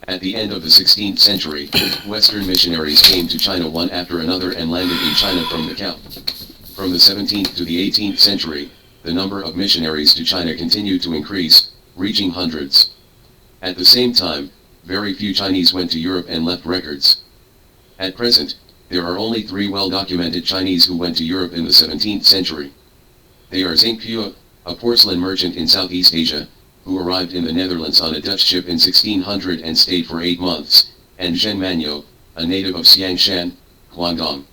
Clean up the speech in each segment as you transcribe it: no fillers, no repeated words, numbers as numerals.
At the end of the 16th century, Western missionaries came to China one after another and landed in China from Macau. From the 17th to the 18th century, the number of missionaries to China continued to increase, reaching hundreds. At the same time, very few Chinese went to Europe and left records. At present, there are only 3 well-documented Chinese who went to Europe in the 17th century. They are Zeng Pua, a porcelain merchant in Southeast Asia, who arrived in the Netherlands on a Dutch ship in 1600 and stayed for 8 months, and Zhen Manyo, a native of Xiangshan, Guangdong.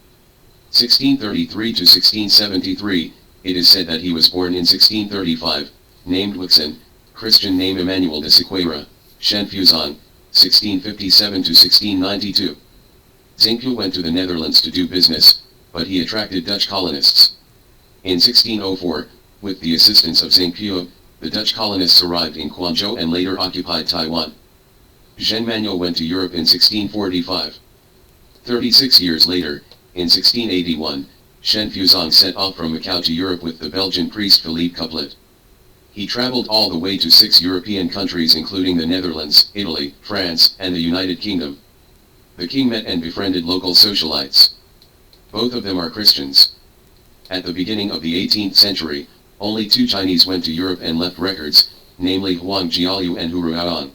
1633 to 1673, it is said that he was born in 1635, named Wuxin, Christian name Emmanuel de Sequeira, Shen Fuzong, 1657 to 1692. Zeng Pua went to the Netherlands to do business, but he attracted Dutch colonists. In 1604, with the assistance of Zeng Pua, the Dutch colonists arrived in Quanzhou and later occupied Taiwan. Zhen Manyo went to Europe in 1645. 36 years later, in 1681, Shen Fuzong set off from Macau to Europe with the Belgian priest Philippe Couplet. He traveled all the way to 6 European countries including the Netherlands, Italy, France, and the United Kingdom. The king met and befriended local socialites. Both of them are Christians. At the beginning of the 18th century, only 2 Chinese went to Europe and left records, namely Huang Jiaoyu and Hu Ruoan.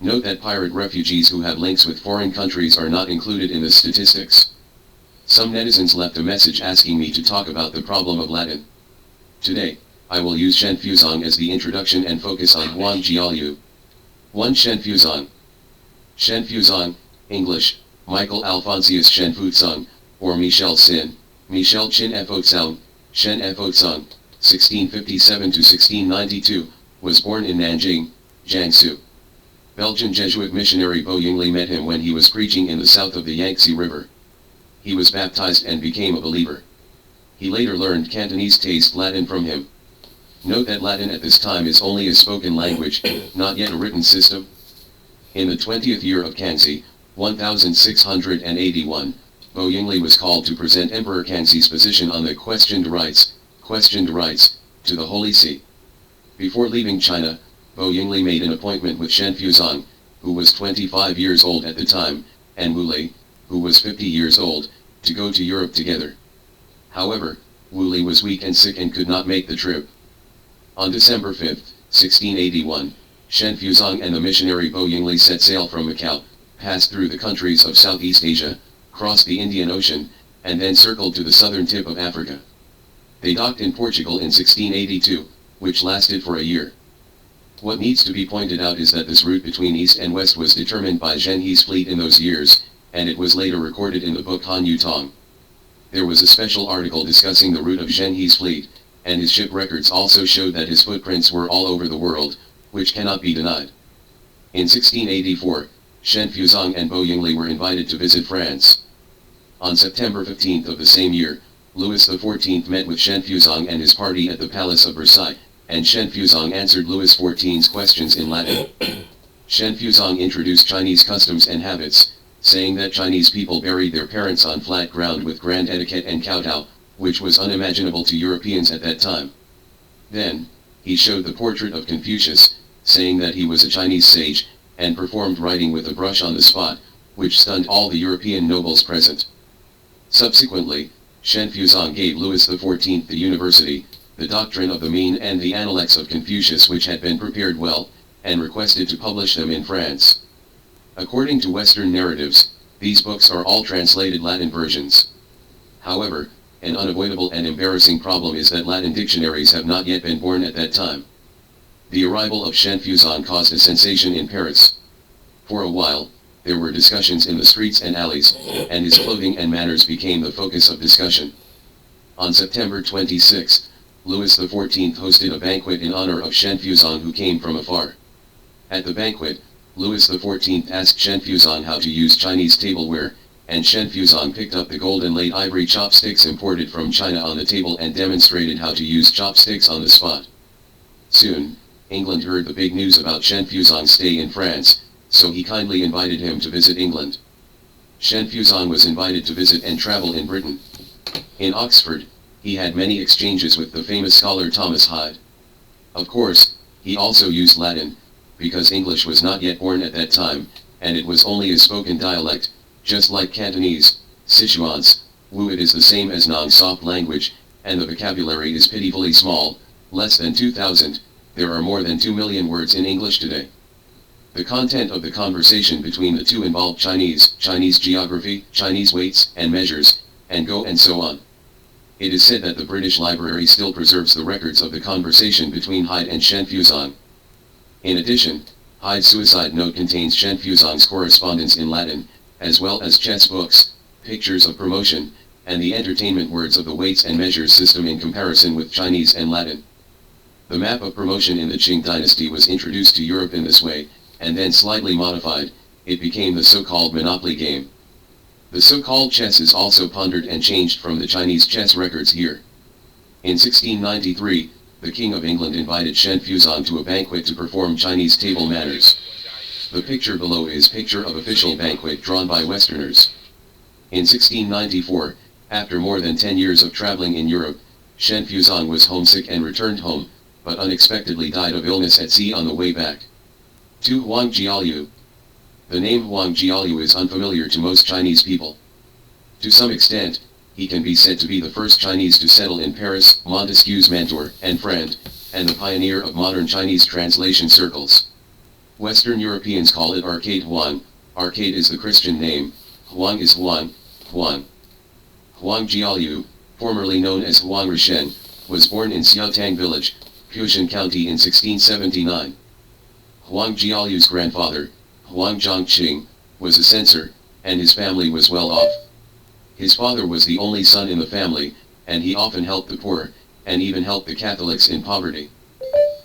Note that pirate refugees who have links with foreign countries are not included in the statistics. Some netizens left a message asking me to talk about the problem of Latin. Today, I will use Shen Fuzong as the introduction and focus on Huang Jiaoyu. 1. Shen Fuzong. Shen Fuzong, English, Michael Alphonsius Shen Fuzong, or Michel Sin, Michel Chin Fotsong, Shen Fotsong, 1657 to 1692, was born in Nanjing, Jiangsu. Belgian Jesuit missionary Bo Yingli met him when he was preaching in the south of the Yangtze River. He was baptized and became a believer. He later learned Cantonese taste Latin from him. Note that Latin at this time is only a spoken language, not yet a written system. In the 20th year of Kangxi, 1681, Bo Yingli was called to present Emperor Kangxi's position on the questioned rights, to the Holy See. Before leaving China, Bo Yingli made an appointment with Shen Fuzong, who was 25 years old at the time, and Wu Li, who was 50 years old, to go to Europe together. However, Wu Li was weak and sick and could not make the trip. On December 5, 1681, Shen Fuzong and the missionary Bo Yingli set sail from Macau, passed through the countries of Southeast Asia, crossed the Indian Ocean, and then circled to the southern tip of Africa. They docked in Portugal in 1682, which lasted for a year. What needs to be pointed out is that this route between east and west was determined by Zheng He's fleet in those years, and it was later recorded in the book Han Yu Tong. There was a special article discussing the route of Zheng He's fleet, and his ship records also showed that his footprints were all over the world, which cannot be denied. In 1684, Shen Fuzong and Bo Yingli were invited to visit France. On September 15 of the same year, Louis XIV met with Shen Fuzong and his party at the Palace of Versailles, and Shen Fuzong answered Louis XIV's questions in Latin. Shen Fuzong introduced Chinese customs and habits, saying that Chinese people buried their parents on flat ground with grand etiquette and kowtow, which was unimaginable to Europeans at that time. Then, he showed the portrait of Confucius, saying that he was a Chinese sage, and performed writing with a brush on the spot, which stunned all the European nobles present. Subsequently, Shen Fuzong gave Louis XIV the university, the doctrine of the mean and the Analects of Confucius which had been prepared well, and requested to publish them in France. According to Western narratives, these books are all translated Latin versions. However, an unavoidable and embarrassing problem is that Latin dictionaries have not yet been born at that time. The arrival of Shen Fuzong caused a sensation in Paris. For a while, there were discussions in the streets and alleys, and his clothing and manners became the focus of discussion. On September 26, Louis XIV hosted a banquet in honor of Shen Fuzong who came from afar. At the banquet, Louis XIV asked Shen Fuzong how to use Chinese tableware, and Shen Fuzong picked up the gold and laid ivory chopsticks imported from China on the table and demonstrated how to use chopsticks on the spot. Soon, England heard the big news about Shen Fuzong's stay in France, so he kindly invited him to visit England. Shen Fuzong was invited to visit and travel in Britain. In Oxford, he had many exchanges with the famous scholar Thomas Hyde. Of course, he also used Latin, because English was not yet born at that time, and it was only a spoken dialect, just like Cantonese, Sichuan's. Wu it is the same as non-soft language, and the vocabulary is pitifully small, less than 2,000, there are more than 2 million words in English today. The content of the conversation between the two involved Chinese, Chinese geography, Chinese weights and measures, and Go and so on. It is said that the British Library still preserves the records of the conversation between Hyde and Shen Fuzong. In addition, Hyde's suicide note contains Shen Fuzong's correspondence in Latin, as well as chess books, pictures of promotion, and the entertainment words of the weights and measures system in comparison with Chinese and Latin. The map of promotion in the Qing dynasty was introduced to Europe in this way, and then slightly modified, it became the so-called Monopoly game. The so-called chess is also pondered and changed from the Chinese chess records here. In 1693, the King of England invited Shen Fuzong to a banquet to perform Chinese table manners. The picture below is picture of official banquet drawn by Westerners. In 1694, after more than 10 years of traveling in Europe, Shen Fuzong was homesick and returned home, but unexpectedly died of illness at sea on the way back. To Huang Jiaolu. The name Huang Jiaolu is unfamiliar to most Chinese people. To some extent, he can be said to be the first Chinese to settle in Paris, Montesquieu's mentor and friend, and the pioneer of modern Chinese translation circles. Western Europeans call it Arcade Huang. Arcade is the Christian name, Huang is Huang, Huang. Huang Jiaolu, formerly known as Huang Rishen, was born in Xiaotang village, Puxin County in 1679. Huang Jiaolu's grandfather, Huang Zhongqing, was a censor, and his family was well off. His father was the only son in the family, and he often helped the poor, and even helped the Catholics in poverty.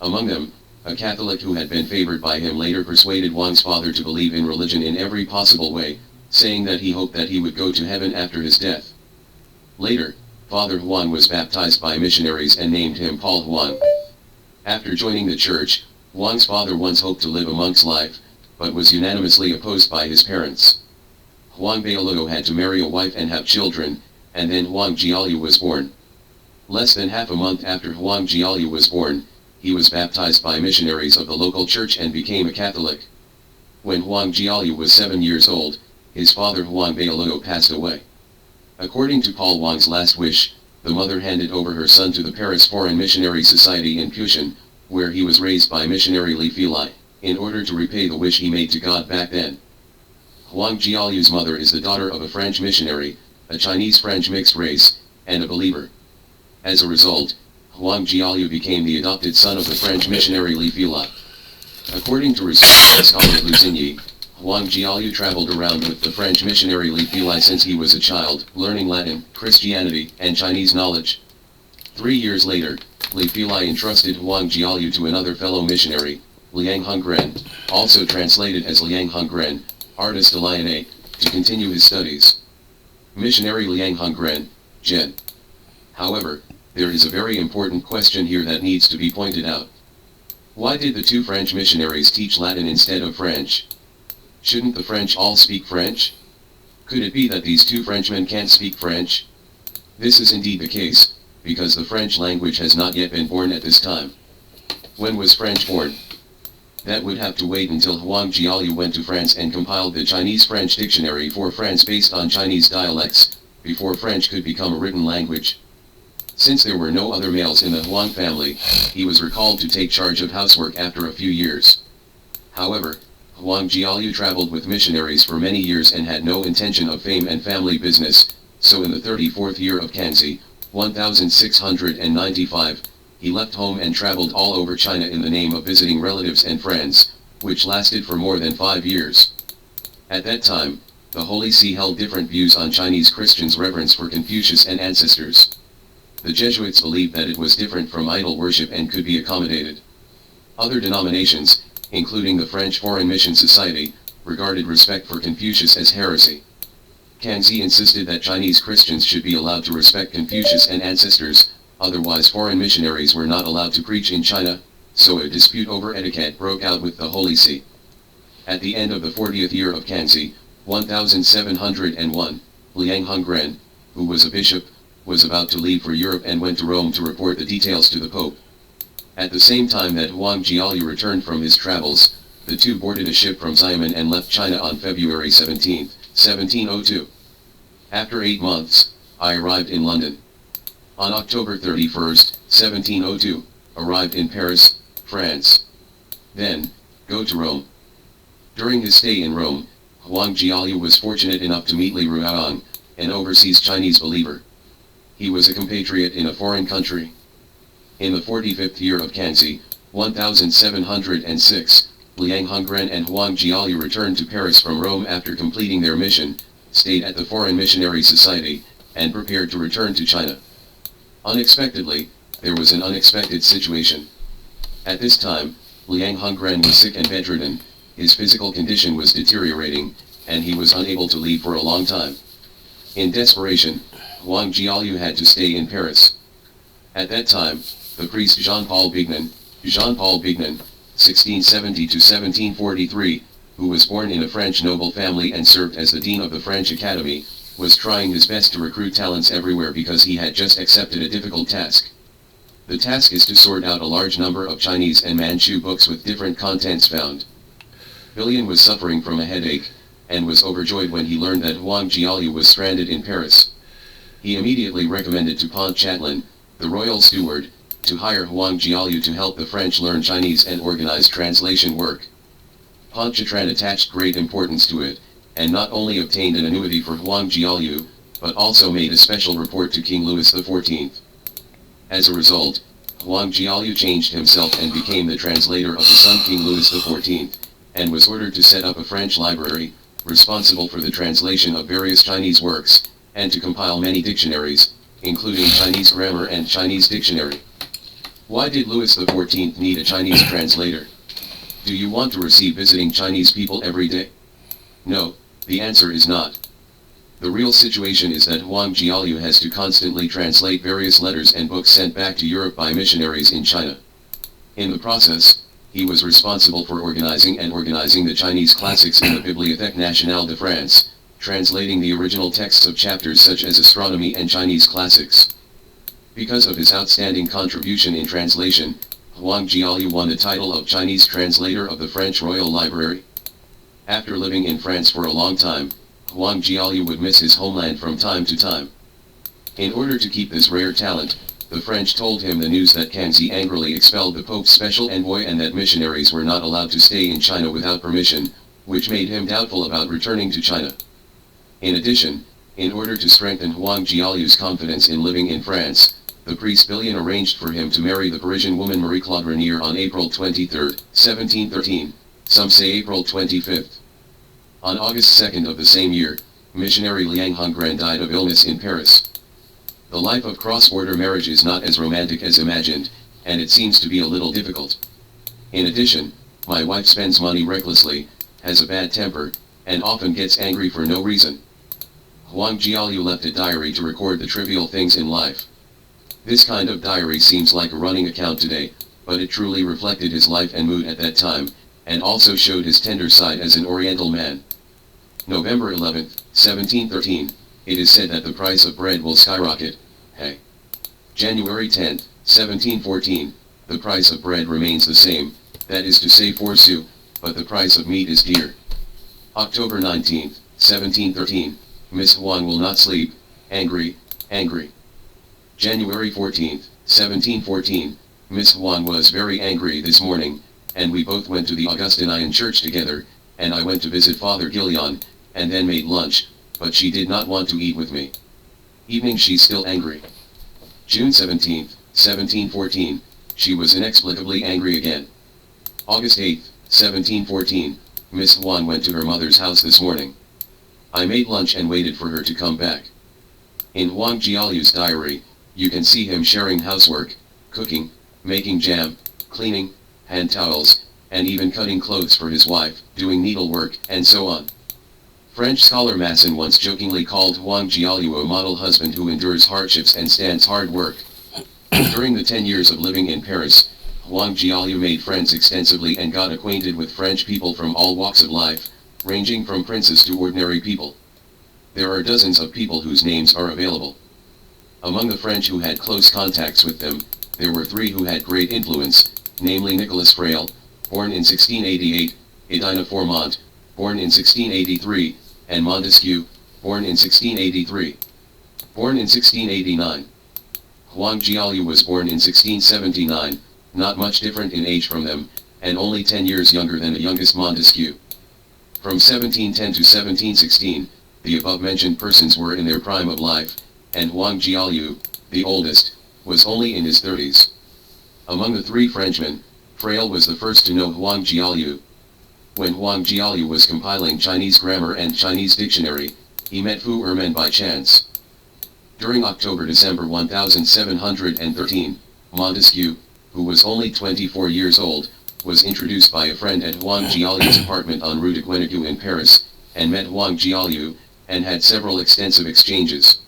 Among them, a Catholic who had been favored by him later persuaded Huang's father to believe in religion in every possible way, saying that he hoped that he would go to heaven after his death. Later, Father Huang was baptized by missionaries and named him Paul Huang. After joining the church, Huang's father once hoped to live a monk's life, but was unanimously opposed by his parents. Huang Bailuo had to marry a wife and have children, and then Huang Jiaolu was born. Less than half a month after Huang Jiaolu was born, he was baptized by missionaries of the local church and became a Catholic. When Huang Jiaolu was 7 years old, his father Huang Bailuo passed away. According to Paul Huang's last wish, the mother handed over her son to the Paris Foreign Missionary Society in Puxin, where he was raised by missionary Li Filai, in order to repay the wish he made to God back then. Huang Jiaolu's mother is the daughter of a French missionary, a Chinese-French mixed race, and a believer. As a result, Huang Jiaolu became the adopted son of the French missionary Li Filai. According to respected scholar Lu Xinyi, Huang Jiaolu traveled around with the French missionary Li Filai since he was a child, learning Latin, Christianity, and Chinese knowledge. 3 years later, Li Filai entrusted Huang Jiaolu to another fellow missionary, Liang Hongren, also translated as Liang Hongren, artist Liane, to continue his studies. Missionary Liang Hongren, Gen. However, there is a very important question here that needs to be pointed out. Why did the two French missionaries teach Latin instead of French? Shouldn't the French all speak French? Could it be that these two Frenchmen can't speak French? This is indeed the case, because the French language has not yet been born at this time. When was French born? That would have to wait until Huang Jiaolu went to France and compiled the Chinese-French dictionary for France based on Chinese dialects, before French could become a written language. Since there were no other males in the Huang family, he was recalled to take charge of housework after a few years. However, Huang Jiaolu traveled with missionaries for many years and had no intention of fame and family business, so in the 34th year of Kanzi, 1695, he left home and traveled all over China in the name of visiting relatives and friends, which lasted for more than 5 years. At that time, the Holy See held different views on Chinese Christians' reverence for Confucius and ancestors. The Jesuits believed that it was different from idol worship and could be accommodated. Other denominations, including the French Foreign Mission Society, regarded respect for Confucius as heresy. Kanzi insisted that Chinese Christians should be allowed to respect Confucius and ancestors, otherwise foreign missionaries were not allowed to preach in China, so a dispute over etiquette broke out with the Holy See. At the end of the 40th year of Kanzi, 1701, Liang Hongren, who was a bishop, was about to leave for Europe and went to Rome to report the details to the Pope. At the same time that Huang Jiaolu returned from his travels, the two boarded a ship from Xiamen and left China on February 17, 1702. After 8 months, I arrived in London. On October 31, 1702, arrived in Paris, France. Then, go to Rome. During his stay in Rome, Huang Jialu was fortunate enough to meet Li Ruoyang, an overseas Chinese believer. He was a compatriot in a foreign country. In the 45th year of Kangxi, 1706, Liang Hongren and Huang Jialu returned to Paris from Rome after completing their mission, stayed at the Foreign Missionary Society, and prepared to return to China. Unexpectedly, there was an unexpected situation. At this time, Liang Hongren was sick and bedridden, his physical condition was deteriorating, and he was unable to leave for a long time. In desperation, Huang Jialu had to stay in Paris. At that time, the priest Jean-Paul Bignon, 1670 to 1743, who was born in a French noble family and served as the dean of the French Academy, was trying his best to recruit talents everywhere because he had just accepted a difficult task. The task is to sort out a large number of Chinese and Manchu books with different contents found. Billion was suffering from a headache, and was overjoyed when he learned that Huang Jialu was stranded in Paris. He immediately recommended to Pontchatlan, the royal steward, to hire Huang Jialu to help the French learn Chinese and organize translation work. Pontchatlan attached great importance to it, and not only obtained an annuity for Huang Jialu, but also made a special report to King Louis XIV. As a result, Huang Jialu changed himself and became the translator of the son King Louis XIV, and was ordered to set up a French library, responsible for the translation of various Chinese works, and to compile many dictionaries, including Chinese grammar and Chinese dictionary. Why did Louis XIV need a Chinese translator? Do you want to receive visiting Chinese people every day? No, the answer is not. The real situation is that Huang Jialu has to constantly translate various letters and books sent back to Europe by missionaries in China. In the process, he was responsible for organizing the Chinese classics in the Bibliothèque Nationale de France, translating the original texts of chapters such as astronomy and Chinese classics. Because of his outstanding contribution in translation, Huang Jialu won the title of Chinese Translator of the French Royal Library. After living in France for a long time, Huang Jialu would miss his homeland from time to time. In order to keep this rare talent, the French told him the news that Kangxi angrily expelled the Pope's special envoy and that missionaries were not allowed to stay in China without permission, which made him doubtful about returning to China. In addition, in order to strengthen Huang Jialu's confidence in living in France, the priest Billion arranged for him to marry the Parisian woman Marie-Claude Renier on April 23, 1713, some say April 25. On August 2 of the same year, missionary Liang Hongren died of illness in Paris. The life of cross-border marriage is not as romantic as imagined, and it seems to be a little difficult. In addition, my wife spends money recklessly, has a bad temper, and often gets angry for no reason. Huang Jialu left a diary to record the trivial things in life. This kind of diary seems like a running account today, but it truly reflected his life and mood at that time, and also showed his tender side as an Oriental man. November 11, 1713, it is said that the price of bread will skyrocket. Hey. January 10, 1714, the price of bread remains the same, that is to say 4 sous, but the price of meat is dear. October 19, 1713, Miss Huang will not sleep, angry, angry. January 14, 1714, Miss Huang was very angry this morning, and we both went to the Augustinian church together, and I went to visit Father Gillian, and then made lunch, but she did not want to eat with me. Evening she's still angry. June 17, 1714, she was inexplicably angry again. August 8, 1714, Miss Huang went to her mother's house this morning. I made lunch and waited for her to come back. In Huang Jialu's diary, you can see him sharing housework, cooking, making jam, cleaning, hand towels, and even cutting clothes for his wife, doing needlework, and so on. French scholar Masson once jokingly called Huang Jialu a model husband who endures hardships and stands hard work. During the 10 years of living in Paris, Huang Jialu made friends extensively and got acquainted with French people from all walks of life, ranging from princes to ordinary people. There are dozens of people whose names are available. Among the French who had close contacts with them, there were 3 who had great influence, namely Nicolas Frail, born in 1688, Edina Formant, born in 1683, and Montesquieu, born in 1683. Born in 1689. Huang Jialu was born in 1679, not much different in age from them, and only 10 years younger than the youngest Montesquieu. From 1710 to 1716, the above-mentioned persons were in their prime of life, and Huang Jialu, the oldest, was only in his 30s. Among the three Frenchmen, Frail was the first to know Huang Jialu. When Huang Jialu was compiling Chinese grammar and Chinese dictionary, he met Fu Ermen by chance. During October-December 1713, Montesquieu, who was only 24 years old, was introduced by a friend at Huang Jialu's apartment on Rue de Guénégaud in Paris, and met Huang Jialu, and had several extensive exchanges.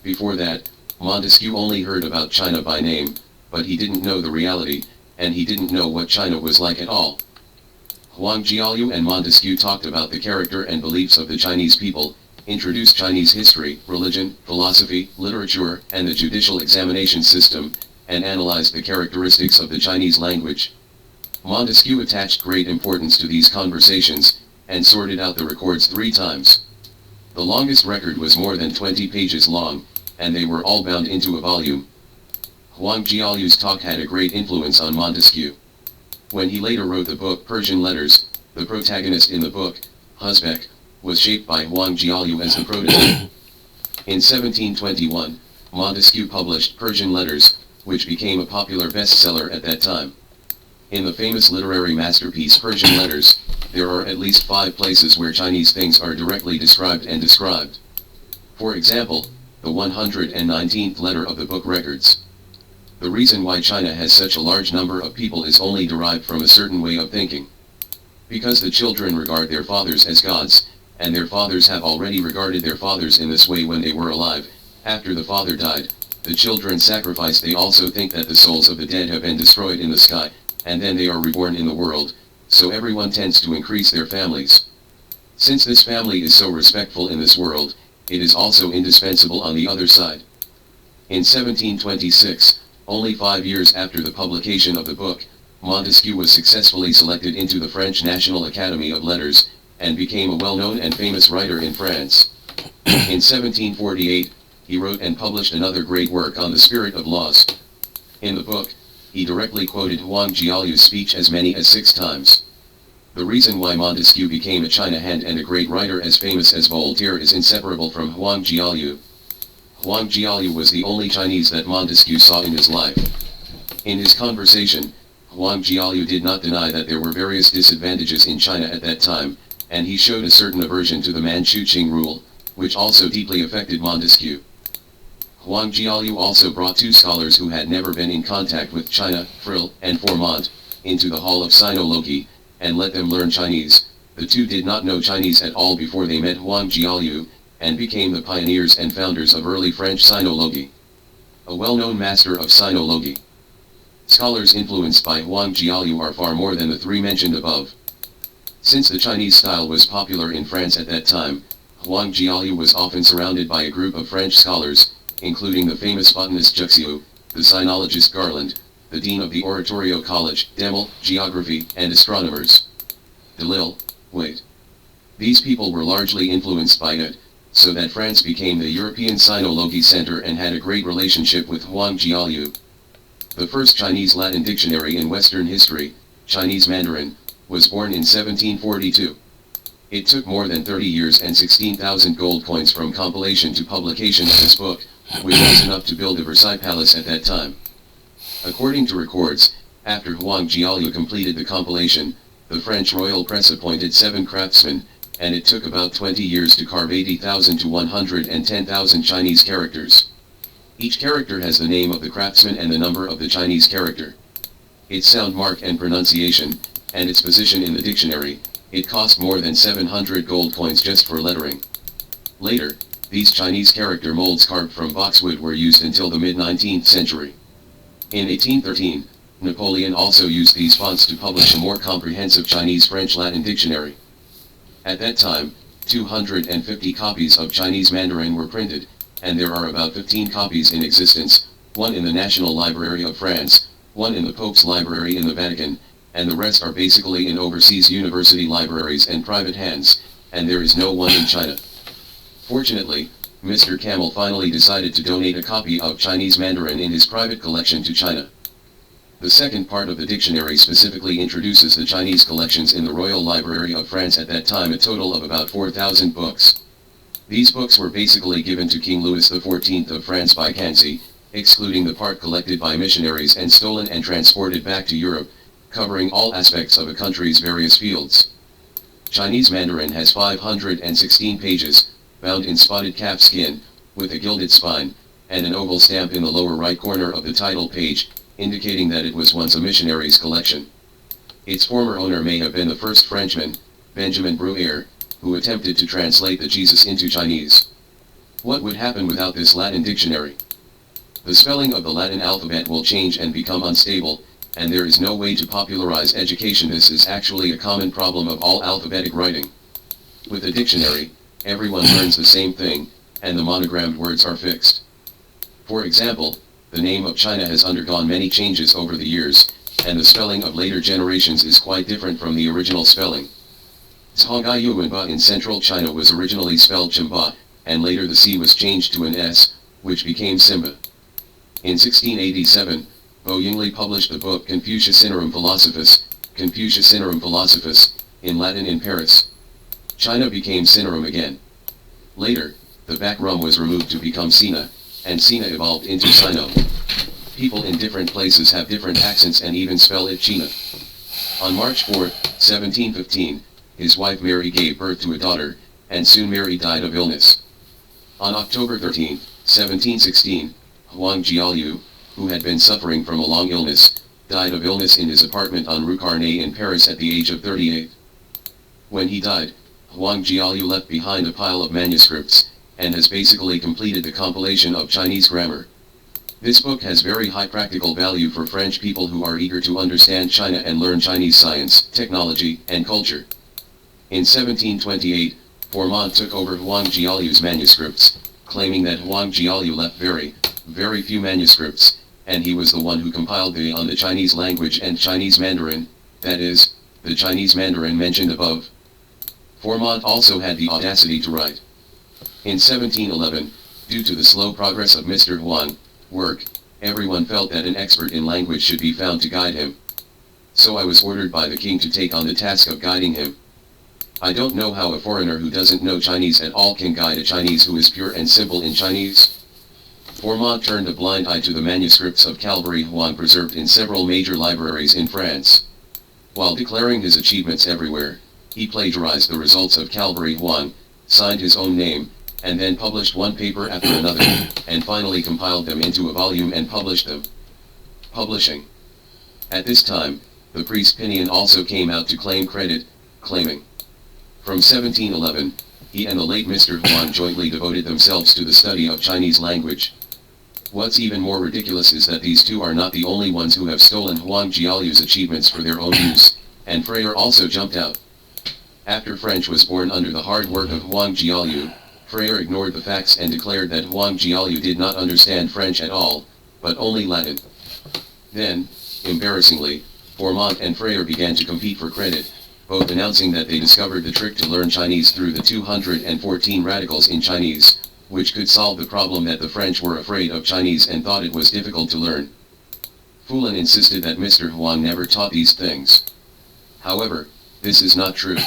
Before that, Montesquieu only heard about China by name, but he didn't know the reality, and he didn't know what China was like at all. Huang Jialu and Montesquieu talked about the character and beliefs of the Chinese people, introduced Chinese history, religion, philosophy, literature, and the judicial examination system, and analyzed the characteristics of the Chinese language. Montesquieu attached great importance to these conversations, and sorted out the records 3 times. The longest record was more than 20 pages long, and they were all bound into a volume. Huang Jialu's talk had a great influence on Montesquieu. When he later wrote the book Persian Letters, the protagonist in the book, Uzbek, was shaped by Huang Jialu as the prototype. In 1721, Montesquieu published Persian Letters, which became a popular bestseller at that time. In the famous literary masterpiece Persian Letters, there are at least 5 places where Chinese things are directly described and described. For example, the 119th letter of the book records. The reason why China has such a large number of people is only derived from a certain way of thinking. Because the children regard their fathers as gods, and their fathers have already regarded their fathers in this way when they were alive. After the father died, the children sacrifice. They also think that the souls of the dead have been destroyed in the sky, and then they are reborn in the world, so everyone tends to increase their families. Since this family is so respectful in this world, it is also indispensable on the other side. In 1726, only 5 years after the publication of the book, Montesquieu was successfully selected into the French National Academy of Letters, and became a well-known and famous writer in France. In 1748, he wrote and published another great work on the spirit of laws. In the book, he directly quoted Huang Jialu's speech as many as 6 times. The reason why Montesquieu became a China hand and a great writer as famous as Voltaire is inseparable from Huang Jialu. Huang Jialu was the only Chinese that Montesquieu saw in his life. In his conversation, Huang Jialu did not deny that there were various disadvantages in China at that time, and he showed a certain aversion to the Manchu Qing rule, which also deeply affected Montesquieu. Huang Jialu also brought 2 scholars who had never been in contact with China, Frill and Formant, into the hall of Sinology, and let them learn Chinese. The 2 did not know Chinese at all before they met Huang Jialu, and became the pioneers and founders of early French Sinology. A well-known master of Sinology. Scholars influenced by Huang Jialu are far more than the 3 mentioned above. Since the Chinese style was popular in France at that time, Huang Jialu was often surrounded by a group of French scholars, including the famous botanist Juxiu, the sinologist Garland, the dean of the Oratorio College, Demel, geography, and astronomers. Delille, wait. These people were largely influenced by it, so that France became the European Sinology Center and had a great relationship with Huang Jialu. The first Chinese Latin dictionary in Western history, Chinese Mandarin, was born in 1742. It took more than 30 years and 16,000 gold coins from compilation to publication of this book, which was enough to build a Versailles palace at that time. According to records, after Huang Jialu completed the compilation, the French royal press appointed 7 craftsmen, and it took about 20 years to carve 80,000 to 110,000 Chinese characters. Each character has the name of the craftsman and the number of the Chinese character. Its sound mark and pronunciation, and its position in the dictionary. It cost more than 700 gold coins just for lettering. Later, these Chinese character molds carved from boxwood were used until the mid-19th century. In 1813, Napoleon also used these fonts to publish a more comprehensive Chinese-French Latin dictionary. At that time, 250 copies of Chinese Mandarin were printed, and there are about 15 copies in existence, one in the National Library of France, one in the Pope's Library in the Vatican, and the rest are basically in overseas university libraries and private hands, and there is no one in China. Fortunately, Mr. Camel finally decided to donate a copy of Chinese Mandarin in his private collection to China. The second part of the dictionary specifically introduces the Chinese collections in the Royal Library of France, at that time a total of about 4,000 books. These books were basically given to King Louis XIV of France by Kanzi, excluding the part collected by missionaries and stolen and transported back to Europe, covering all aspects of a country's various fields. Chinese Mandarin has 516 pages, bound in spotted calf skin, with a gilded spine, and an oval stamp in the lower right corner of the title page, indicating that it was once a missionary's collection. Its former owner may have been the first Frenchman, Benjamin Bruyer, who attempted to translate the Jesus into Chinese. What would happen without this Latin dictionary? The spelling of the Latin alphabet will change and become unstable, and there is no way to popularize education. This is actually a common problem of all alphabetic writing. With a dictionary, everyone learns the same thing, and the monogrammed words are fixed. For example, the name of China has undergone many changes over the years, and the spelling of later generations is quite different from the original spelling. Zhongyuanba in central China was originally spelled Chamba, and later the C was changed to an S, which became Simba. In 1687, Bo Yingli published the book Confucianum Philosophus, in Latin in Paris. China became Sinarum again. Later, the back rum was removed to become Sina, and Sina evolved into Sino. People in different places have different accents and even spell it China. On March 4, 1715, his wife Mary gave birth to a daughter, and soon Mary died of illness. On October 13, 1716, Huang Jiaoliu, who had been suffering from a long illness, died of illness in his apartment on Rue Carnot in Paris at the age of 38. When he died, Huang Jiaoliu left behind a pile of manuscripts, and has basically completed the compilation of Chinese grammar. This book has very high practical value for French people who are eager to understand China and learn Chinese science, technology, and culture. In 1728, Formant took over Huang Jiaoliu's manuscripts, claiming that Huang Jiaoliu left very few manuscripts, and he was the one who compiled on the Chinese language and Chinese Mandarin, that is, the Chinese Mandarin mentioned above. Formant also had the audacity to write. In 1711, due to the slow progress of Mr. Huang's work, everyone felt that an expert in language should be found to guide him. So I was ordered by the king to take on the task of guiding him. I don't know how a foreigner who doesn't know Chinese at all can guide a Chinese who is pure and simple in Chinese. Formant turned a blind eye to the manuscripts of Calvary Huang preserved in several major libraries in France. While declaring his achievements everywhere, he plagiarized the results of Calvary Huang, signed his own name, and then published one paper after another, and finally compiled them into a volume and published them. Publishing. At this time, the priest Pinion also came out to claim credit, claiming, from 1711, he and the late Mr. Huang jointly devoted themselves to the study of Chinese language. What's even more ridiculous is that these two are not the only ones who have stolen Huang Jiaoliu's achievements for their own use, and Freire also jumped out. After French was born under the hard work of Huang Jiaoliu, Freire ignored the facts and declared that Huang Jiaoliu did not understand French at all, but only Latin. Then, embarrassingly, Formant and Freire began to compete for credit, both announcing that they discovered the trick to learn Chinese through the 214 radicals in Chinese, which could solve the problem that the French were afraid of Chinese and thought it was difficult to learn. Foulon insisted that Mr. Huang never taught these things. However, this is not true.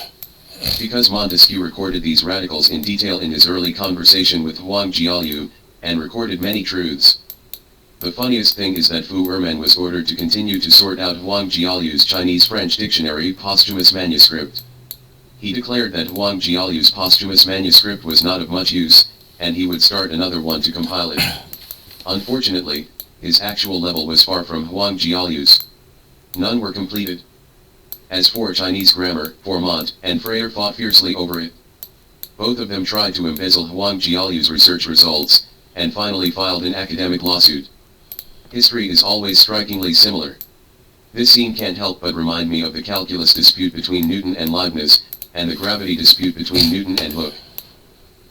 Because Montesquieu recorded these radicals in detail in his early conversation with Huang Jiaoliu, and recorded many truths. The funniest thing is that Fu Erman was ordered to continue to sort out Huang Jiaoliu's Chinese-French dictionary posthumous manuscript. He declared that Huang Jiaoliu's posthumous manuscript was not of much use, and he would start another one to compile it. Unfortunately, his actual level was far from Huang Jiaoliu's. None were completed. As for Chinese grammar, Formant and Freire fought fiercely over it. Both of them tried to embezzle Huang Jiaoliu's research results, and finally filed an academic lawsuit. History is always strikingly similar. This scene can't help but remind me of the calculus dispute between Newton and Leibniz, and the gravity dispute between Newton and Hooke.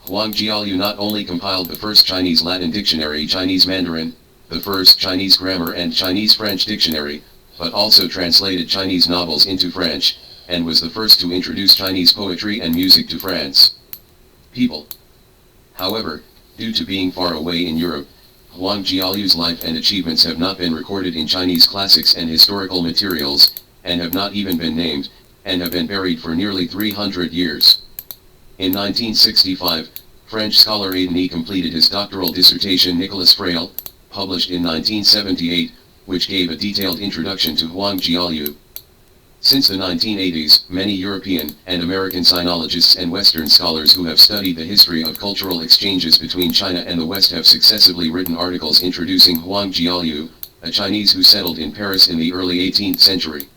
Huang Jiaoliu not only compiled the first Chinese-Latin dictionary Chinese Mandarin, the first Chinese grammar and Chinese-French dictionary, but also translated Chinese novels into French, and was the first to introduce Chinese poetry and music to France. People. However, due to being far away in Europe, Huang Jialu's life and achievements have not been recorded in Chinese classics and historical materials, and have not even been named, and have been buried for nearly 300 years. In 1965, French scholar Adeny completed his doctoral dissertation Nicolas Frail, published in 1978, which gave a detailed introduction to Huang Jialu. Since the 1980s, many European and American sinologists and Western scholars who have studied the history of cultural exchanges between China and the West have successively written articles introducing Huang Jialu, a Chinese who settled in Paris in the early 18th century.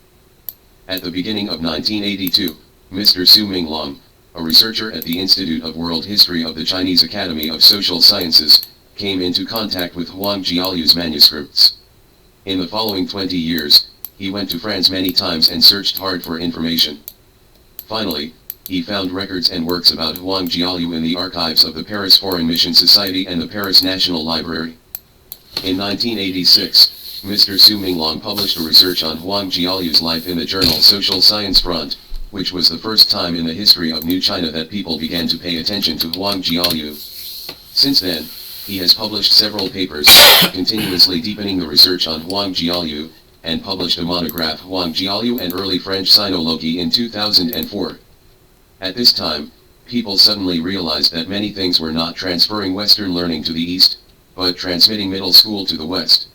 At the beginning of 1982, Mr. Su Minglong, a researcher at the Institute of World History of the Chinese Academy of Social Sciences, came into contact with Huang Jialu's manuscripts. In the following 20 years, he went to France many times and searched hard for information. Finally, he found records and works about Huang Jialu in the archives of the Paris Foreign Mission Society and the Paris National Library. In 1986, Mr. Su Minglong published a research on Huang Jialu's life in the journal Social Science Front, which was the first time in the history of New China that people began to pay attention to Huang Jialu. Since then, he has published several papers, continuously deepening the research on Huang Jialu, and published a monograph Huang Jialu and Early French Sinology in 2004. At this time, people suddenly realized that many things were not transferring Western learning to the East, but transmitting middle school to the West.